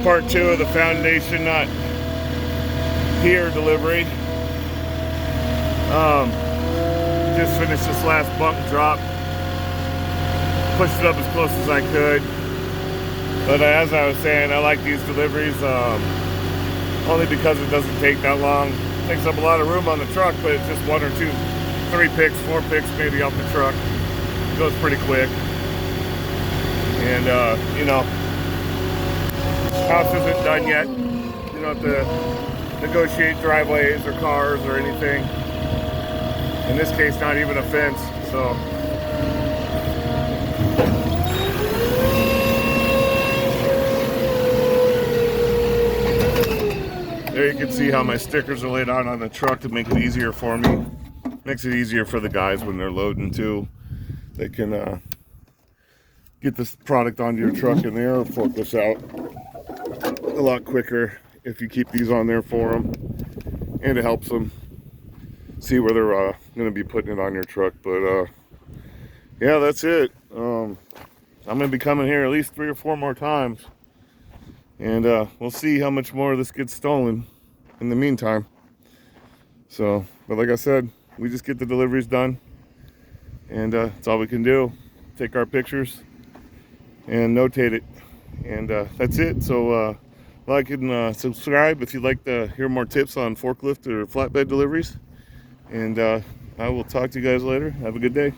part 2 of the foundation not here delivery. Just finished this last bump drop. Pushed it up as close as I could. But as I was saying, I like these deliveries only because it doesn't take that long. It takes up a lot of room on the truck, but it's just 1 or 2, 3 picks, 4 picks maybe off the truck. It goes pretty quick. And you know, house isn't done yet. You don't have to negotiate driveways or cars or anything. In this case, not even a fence. So there you can see how my stickers are laid out on the truck to make it easier for me. Makes it easier for the guys when they're loading too. They can get this product onto your truck and the air forklifts out a lot quicker if you keep these on there for them. And it helps them see where they're going to be putting it on your truck. But yeah, that's it. I'm going to be coming here at least 3 or 4 more times. And we'll see how much more of this gets stolen in the meantime. So, but like I said, we just get the deliveries done. And that's all we can do. Take our pictures and notate it. And that's it. So like and subscribe if you'd like to hear more tips on forklift or flatbed deliveries. And I will talk to you guys later. Have a good day.